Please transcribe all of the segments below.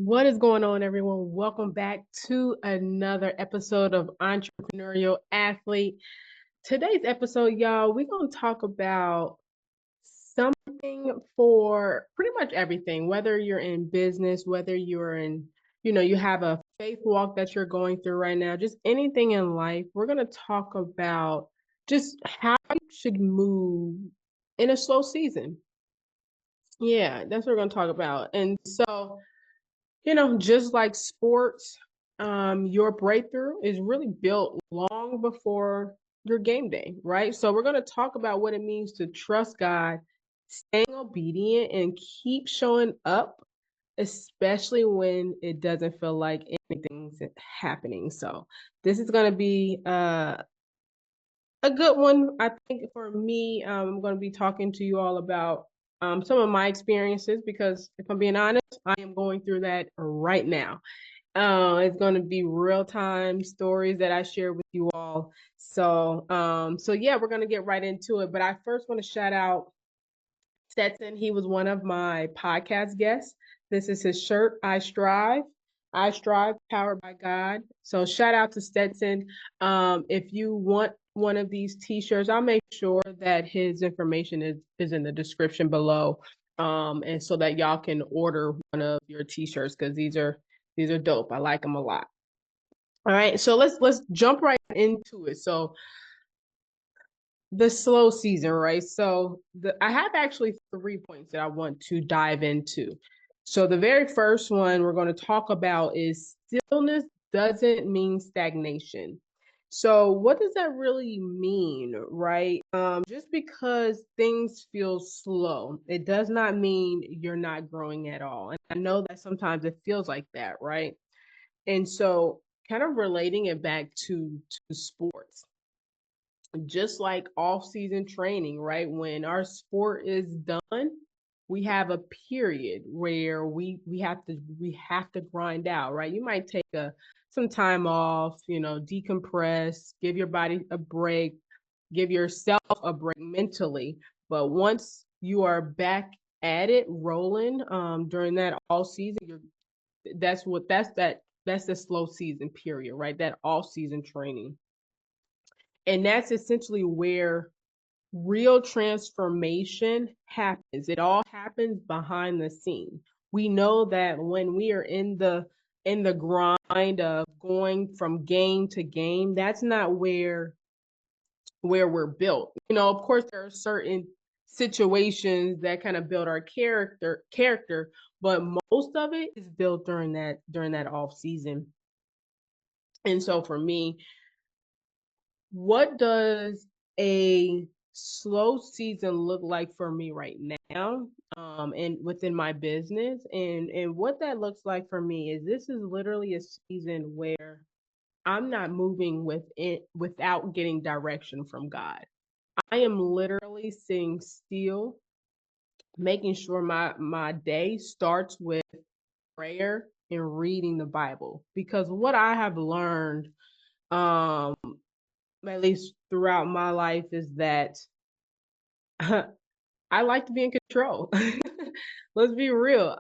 What is going on, everyone? Welcome back to another episode of Entrepreneurial Athlete. Today's episode, y'all, we're going to talk about something for pretty much everything, whether you're in business, whether you're in, you have a faith walk that you're going through right now, just anything in life. We're going to talk about just how you should move in a slow season. Yeah, that's what we're going to talk about. And so, just like sports, your breakthrough is really built long before your game day, right? So we're going to talk about what it means to trust God, staying obedient, and keep showing up, especially when it doesn't feel like anything's happening. So this is going to be a good one. I think for me, I'm going to be talking to you all about some of my experiences because if I'm being honest, I am going through that right now. It's going to be real time stories that I share with you all. So yeah, we're going to get right into it. But I first want to shout out Stetson. He was one of my podcast guests. This is his shirt, I Strive. I Strive, powered by God. So shout out to Stetson. If you want one of these t-shirts, I'll make sure that his information is in the description below. And so that y'all can order one of your t-shirts because these are dope. I like them a lot. All right, so let's jump right into it. So the slow season, right? So I have actually 3 points that I want to dive into. So the very first one we're going to talk about is stillness doesn't mean stagnation. So what does that really mean, right? Just because things feel slow, it does not mean you're not growing at all. And I know that sometimes it feels like that, right? And so kind of relating it back to sports, just like off-season training, right? When our sport is done, we have a period where we have to grind out, right? You might take a some time off, decompress, give your body a break, give yourself a break mentally. But once you are back at it rolling during that all season, that's the slow season period, right? That off season training. And that's essentially where real transformation happens. It all happens behind the scene. We know that when we are in the grind of going from game to game, that's not where we're built. Of course there are certain situations that kind of build our character, but most of it is built during that off season. And so for me, what does a slow season look like for me right now, and within my business? And what that looks like for me is this is literally a season where I'm not moving with it without getting direction from God. I am literally sitting still, making sure my day starts with prayer and reading the Bible, because what I have learned, um at least throughout my life, is that I like to be in control. Let's be real.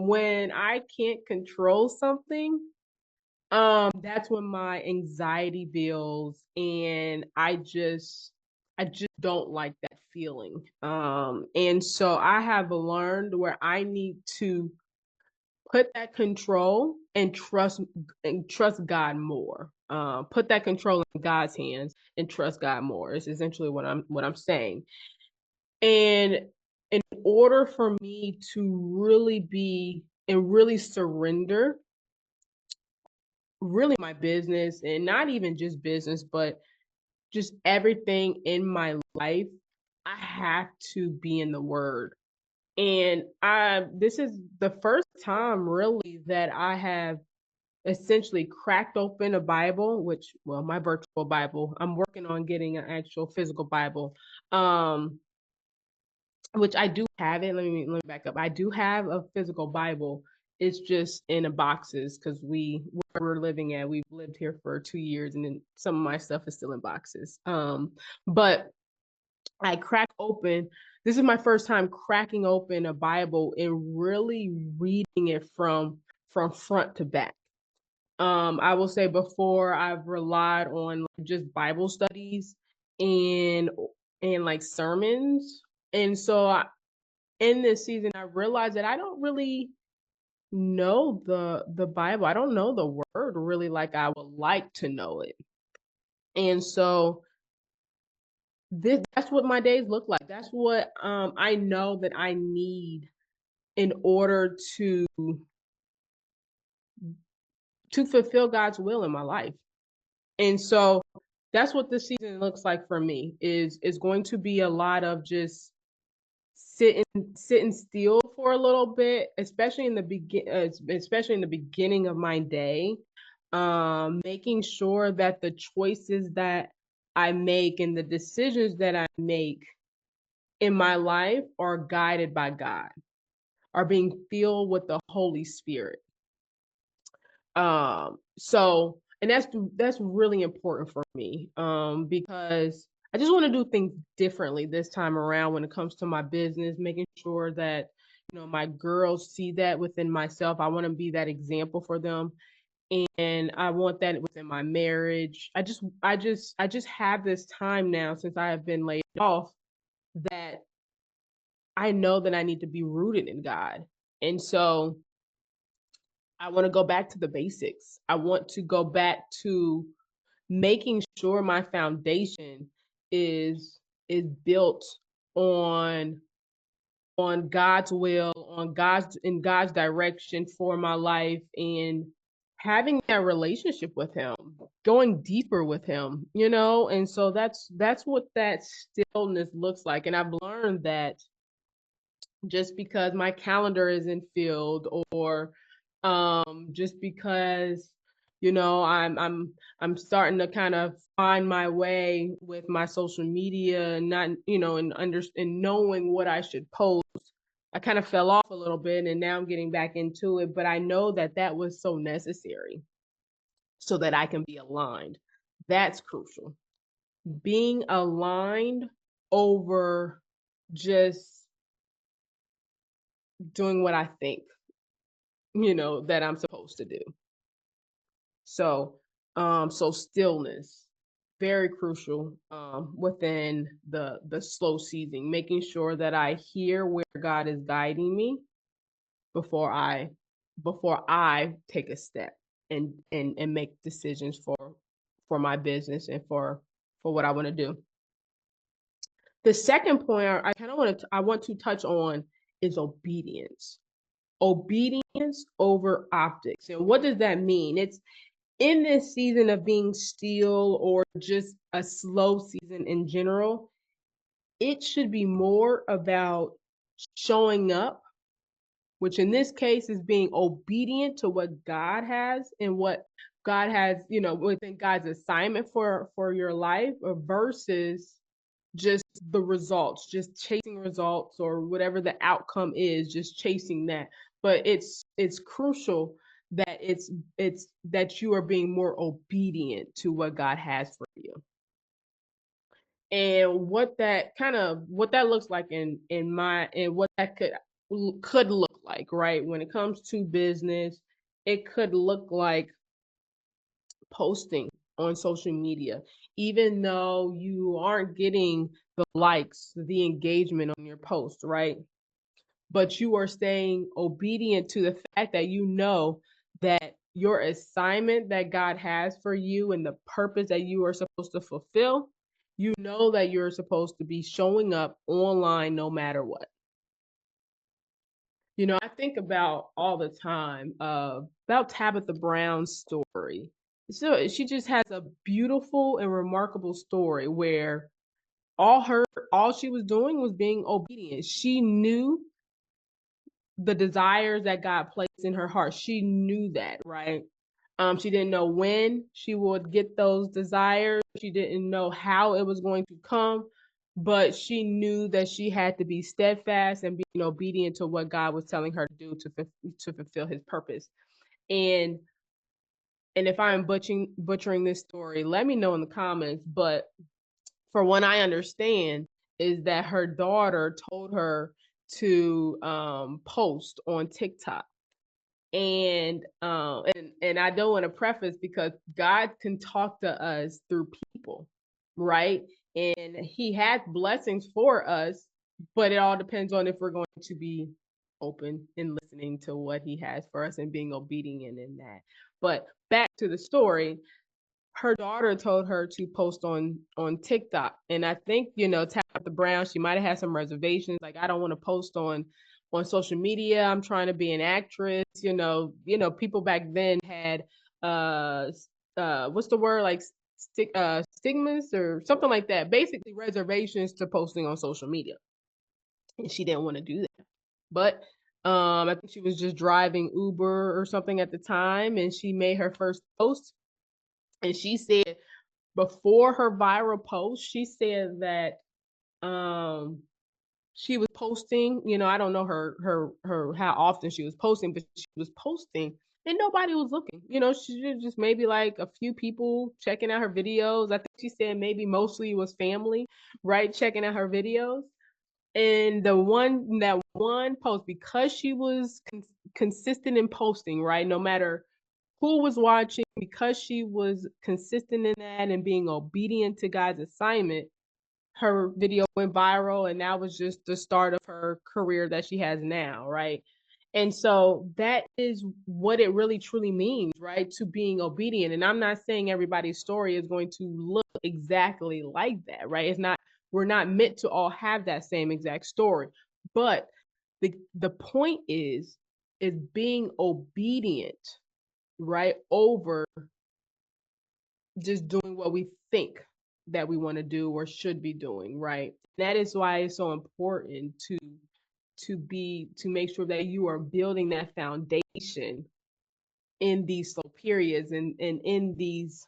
When I can't control something, that's when my anxiety builds, and I just don't like that feeling. And so I have learned where I need to put that control and trust God more. Put that control in God's hands and trust God more. Is essentially what I'm saying. And in order for me to really be and really surrender, really my business, and not even just business, but just everything in my life, I have to be in the Word. And I this is the first time really that I have essentially cracked open a Bible, which, well, my virtual Bible. I'm working on getting an actual physical Bible, which I do have it. Let me back up. I do have a physical Bible. It's just in a boxes because where we're living at, we've lived here for 2 years, and then some of my stuff is still in boxes. But I crack open. This is my first time cracking open a Bible and really reading it from front to back. I will say before I've relied on just Bible studies and like sermons. And so in this season, I realized that I don't really know the Bible. I don't know the word really like I would like to know it. And so that's what my days look like. That's what I know that I need in order to fulfill God's will in my life. And so that's what this season looks like for me is going to be a lot of just sitting still for a little bit, especially in the beginning of my day, making sure that the choices that I make and the decisions that I make in my life are guided by God, are being filled with the Holy Spirit. So and that's really important for me, because I just want to do things differently this time around when it comes to my business, making sure that my girls see that within myself. I want to be that example for them, and I want that within my marriage. I just have this time now since I have been laid off that I know that I need to be rooted in God. And so I want to go back to the basics. I want to go back to making sure my foundation is built on God's will, on God's direction for my life, and having that relationship with him, going deeper with him, and so that's what that stillness looks like. And I've learned that just because my calendar isn't filled, or just because I'm starting to kind of find my way with my social media, and not and knowing what I should post. I kind of fell off a little bit, and now I'm getting back into it, but I know that that was so necessary so that I can be aligned. That's crucial. Being aligned over just doing what I think, that I'm supposed to do. So, so stillness, very crucial, within the slow season, making sure that I hear where God is guiding me before I take a step and make decisions for my business and for what I want to do. The second point I want to touch on is obedience. Obedience over optics. And what does that mean? It's in this season of being still, or just a slow season in general, it should be more about showing up, which in this case is being obedient to what God has and what God has, within God's assignment for your life, versus just the results, just chasing results, or whatever the outcome is, just chasing that. But it's crucial that it's that you are being more obedient to what God has for you. And what that looks like and what that could look like, right? When it comes to business, it could look like posting on social media, even though you aren't getting the likes, the engagement on your post, right? But you are staying obedient to the fact that that your assignment that God has for you and the purpose that you are supposed to fulfill, that you're supposed to be showing up online no matter what. I think about all the time about Tabitha Brown's story. So she just has a beautiful and remarkable story where all she was doing was being obedient. She knew the desires that God placed in her heart. She knew that, right? She didn't know when she would get those desires. She didn't know how it was going to come, but she knew that she had to be steadfast and being obedient to what God was telling her to do to fulfill his purpose. And if I'm butchering this story, let me know in the comments. But for what I understand is that her daughter told her to post on TikTok. And I don't want to preface because God can talk to us through people, right? And he has blessings for us, but it all depends on if we're going to be open and listening to what he has for us and being obedient in that. But back to the story, her daughter told her to post on TikTok, and I think Tabitha Brown, she might have had some reservations, like I don't want to post on social media. I'm trying to be an actress. People back then had uh what's the word, like stigmas or something like that. Basically, reservations to posting on social media, and she didn't want to do that. But I think she was just driving Uber or something at the time, and she made her first post, and she said before her viral post, she said that um she was posting, I don't know her how often she was posting, but she was posting and nobody was looking. She just maybe like a few people checking out her videos. I think she said maybe mostly it was family, right, checking out her videos. And that one post, because she was consistent in posting, right, no matter who was watching, because she was consistent in that and being obedient to God's assignment, her video went viral, and that was just the start of her career that she has now, right? And so that is what it really truly means, right? To being obedient. And I'm not saying everybody's story is going to look exactly like that, right? We're not meant to all have that same exact story. But the point is being obedient, right? Over just doing what we think that we want to do or should be doing, right? That is why it's so important to make sure that you are building that foundation in these slow periods, and in these,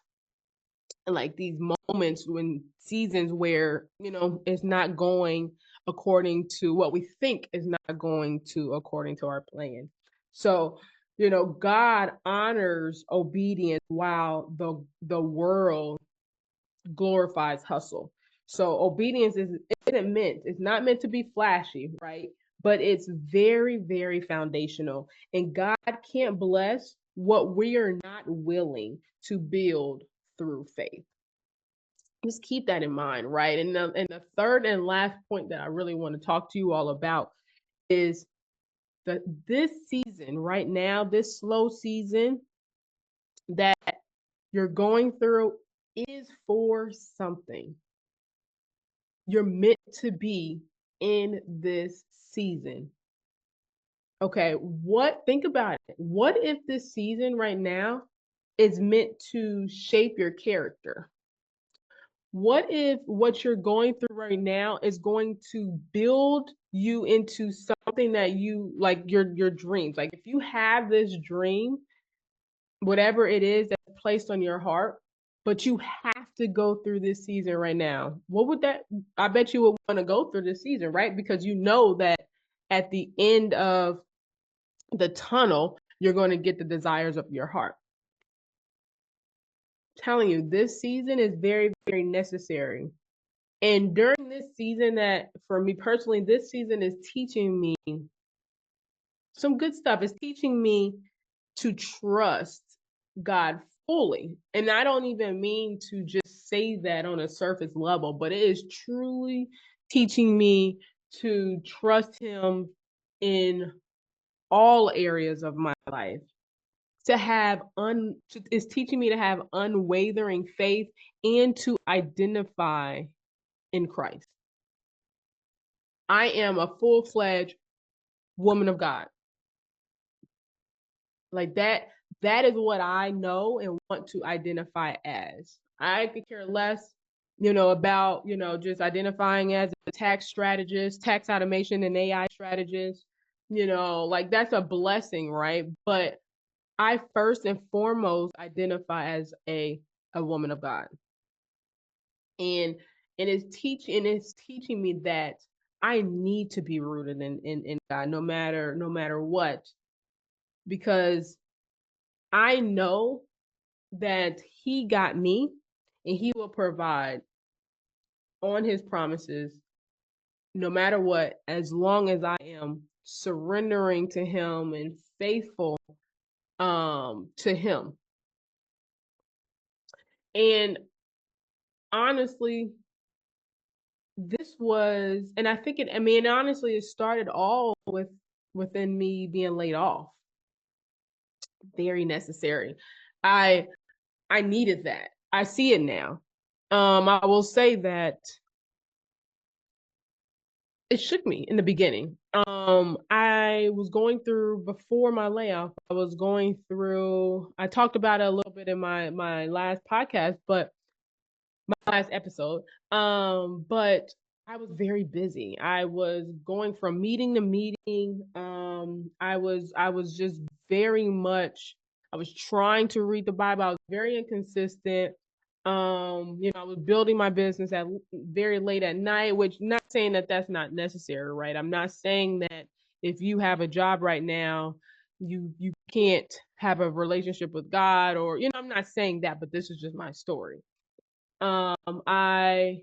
like, these moments, when seasons where it's not going according to what we think, is not going to according to our plan. So God honors obedience while the world glorifies hustle. So obedience it's not meant to be flashy, right? But it's very, very foundational. And God can't bless what we are not willing to build through faith. Just keep that in mind, right? And the third and last point that I really want to talk to you all about is that this season right now, this slow season that you're going through, is for something. You're meant to be in this season. Okay, think about it. What if this season right now is meant to shape your character? What if what you're going through right now is going to build you into something that you like, your dreams? Like, if you have this dream, whatever it is that's placed on your heart, but you have to go through this season right now, what would that, I bet you would want to go through this season, right? Because you know that at the end of the tunnel, you're going to get the desires of your heart. I'm telling you, this season is very, very necessary. And during this season, that for me personally, this season is teaching me some good stuff. It's teaching me to trust God fully. And I don't even mean to just say that on a surface level, but it is truly teaching me to trust Him in all areas of my life. It's teaching me to have unwavering faith and to identify in Christ. I am a full-fledged woman of God. Like that is what I know and want to identify as. I could care less, about, just identifying as a tax strategist, tax automation and AI strategist. Like, that's a blessing, right? But I first and foremost identify as a woman of God. And it's teaching me that I need to be rooted in God, no matter what, because I know that He got me, and He will provide on His promises no matter what, as long as I am surrendering to Him and faithful to him. And honestly, this was, and I think honestly, it started all within me being laid off. Very necessary. I I needed that. I see it now. I will say that it shook me in the beginning. I was going through before my layoff. I talked about it a little bit in my last podcast, but my last episode. But I was very busy. I was going from meeting to meeting. I was just very much. I was trying to read the Bible. I was very inconsistent. I was building my business at very late at night, which not saying that that's not necessary, right? I'm not saying that if you have a job right now, you can't have a relationship with God, or I'm not saying that, but this is just my story. I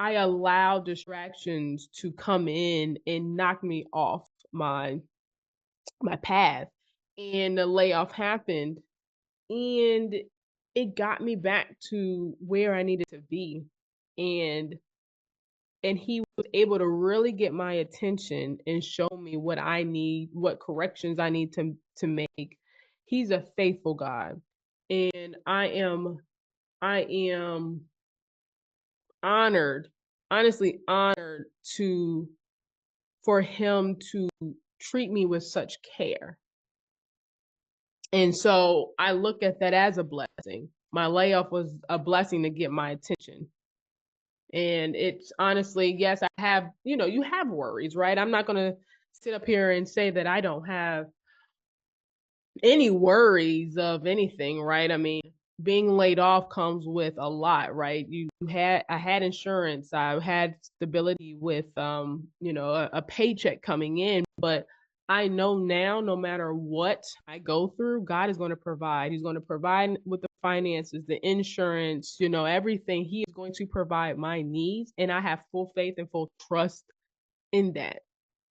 allow distractions to come in and knock me off my path. And the layoff happened, and it got me back to where I needed to be. And he was able to really get my attention and show me what I need, what corrections I need to make. He's a faithful God. And I am honored, honestly honored to for him to treat me with such care. And so I look at that as a blessing. My layoff was a blessing to get my attention. And it's honestly, yes, I have, you have worries, right? I'm not going to sit up here and say that I don't have any worries of anything, right? I mean, being laid off comes with a lot, right? I had insurance, I had stability with a paycheck coming in, but I know now no matter what I go through, God is going to provide. He's going to provide with the finances, the insurance, everything. He is going to provide my needs, and I have full faith and full trust in that.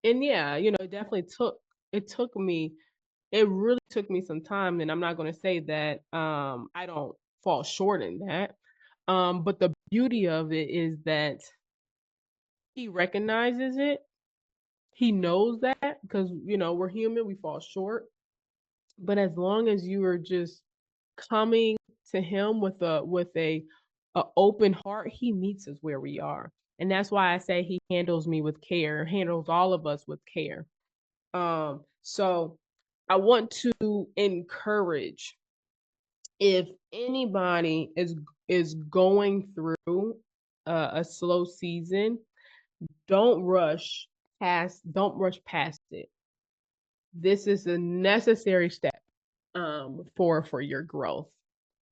And yeah, it took me it really took me some time, and I'm not going to say that I don't fall short in that. But the beauty of it is that he recognizes it. He knows that because we're human, we fall short. But as long as you are just coming to him with a open heart, he meets us where we are. And that's why I say he handles me with care, handles all of us with care. So I want to encourage, if anybody is going through a slow season, don't rush past it. This is a necessary step for your growth.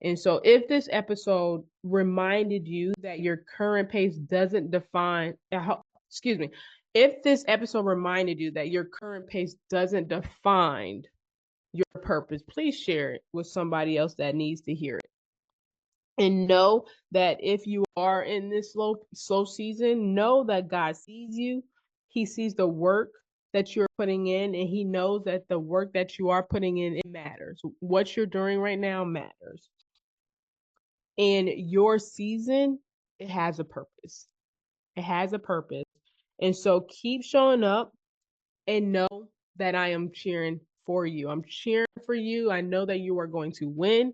And so if this episode reminded you that your current pace doesn't define excuse me, if this episode reminded you that your current pace doesn't define your purpose, please share it with somebody else that needs to hear it. And know that if you are in this slow season, know that God sees you. He sees the work that you're putting in, and he knows that the work that you are putting in, it matters. What you're doing right now matters. And your season, it has a purpose. It has a purpose. And so keep showing up and know that I am cheering for you. I'm cheering for you. I know that you are going to win,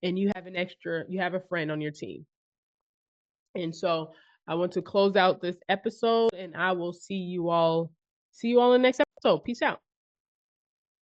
and you have a friend on your team. And so I want to close out this episode, and I will see you all in the next episode. Peace out.